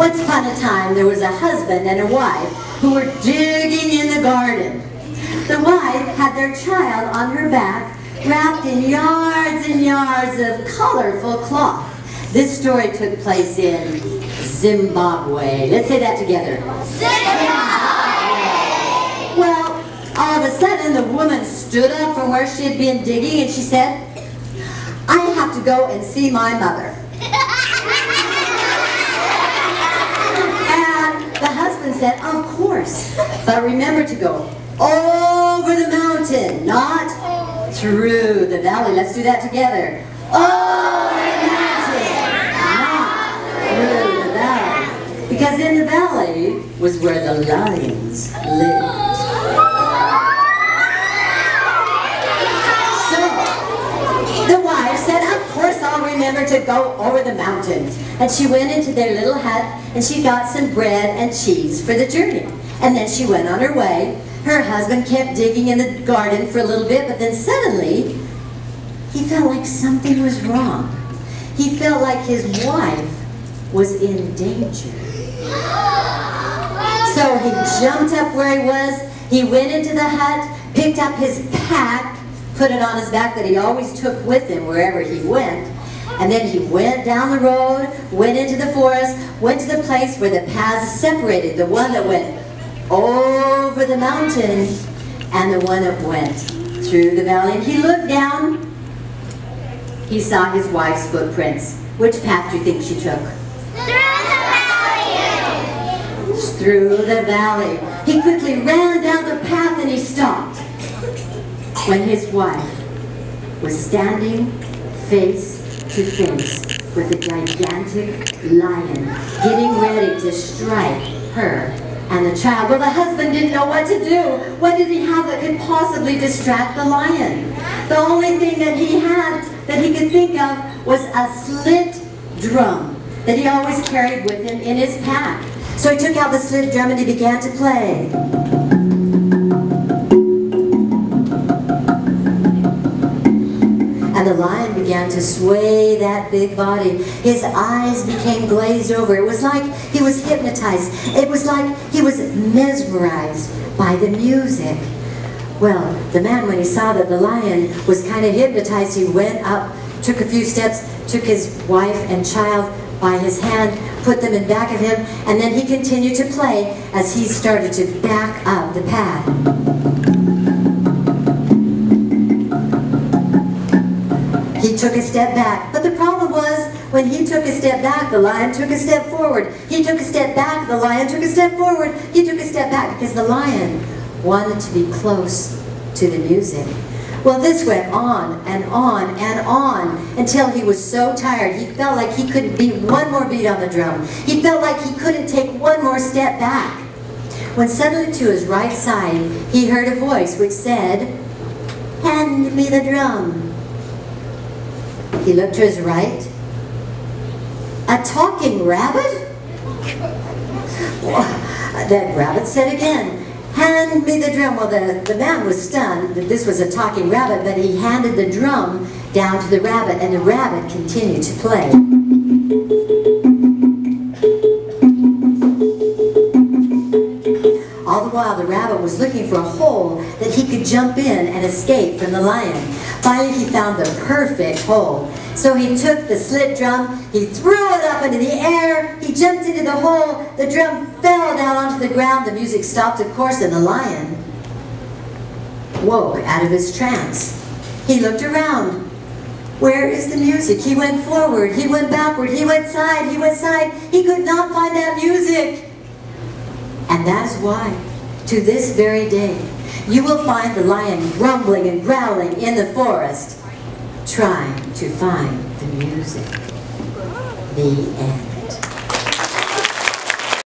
Once upon a time, there was a husband and a wife who were digging in the garden. The wife had their child on her back, wrapped in yards and yards of colorful cloth. This story took place in Zimbabwe. Let's say that together. Zimbabwe! Well, all of a sudden, the woman stood up from where she had been digging and she said, "I have to go and see my mother." And the husband said, "Of course, but remember to go over the mountain, not through the valley." Let's do that together. Over the mountain, not through the valley. Because in the valley was where the lions lived. The wife said, "Of course I'll remember to go over the mountain." And she went into their little hut and she got some bread and cheese for the journey. And then she went on her way. Her husband kept digging in the garden for a little bit, but then suddenly he felt like something was wrong. He felt like his wife was in danger. So he jumped up where he was, he went into the hut, picked up his pack, put it on his back that he always took with him wherever he went. And then he went down the road, went into the forest, went to the place where the paths separated, the one that went over the mountain and the one that went through the valley. And he looked down, he saw his wife's footprints. Which path do you think she took? Through the valley. He quickly ran down the path and he stopped when his wife was standing face to face with a gigantic lion getting ready to strike her and the child. Well, the husband didn't know what to do. What did he have that could possibly distract the lion? The only thing that he had that he could think of was a slit drum that he always carried with him in his pack. So he took out the slit drum and he began to play. And the lion began to sway that big body. His eyes became glazed over. It was like he was hypnotized. It was like he was mesmerized by the music. Well, the man, when he saw that the lion was kind of hypnotized, he went up, took a few steps, took his wife and child by his hand, put them in back of him, and then he continued to play as he started to back up the path. He took a step back, but the problem was when he took a step back, the lion took a step forward. He took a step back, the lion took a step forward. He took a step back because the lion wanted to be close to the music. Well, this went on and on and on until he was so tired. He felt like he couldn't beat one more beat on the drum. He felt like he couldn't take one more step back. When suddenly to his right side, he heard a voice which said, "Hand me the drum." He looked to his right. A talking rabbit? That rabbit said again, "Hand me the drum." Well, the man was stunned that this was a talking rabbit, but he handed the drum down to the rabbit, and the rabbit continued to play. All the while, the rabbit was looking for a hole that he could jump in and escape from the lion. Finally, he found the perfect hole. So he took the slit drum, he threw it up into the air, he jumped into the hole, the drum fell down onto the ground, the music stopped, of course, and the lion woke out of his trance. He looked around. Where is the music? He went forward, he went backward, he went side, he went side. He could not find that music. And that is why, to this very day, you will find the lion grumbling and growling in the forest, trying to find the music. The end.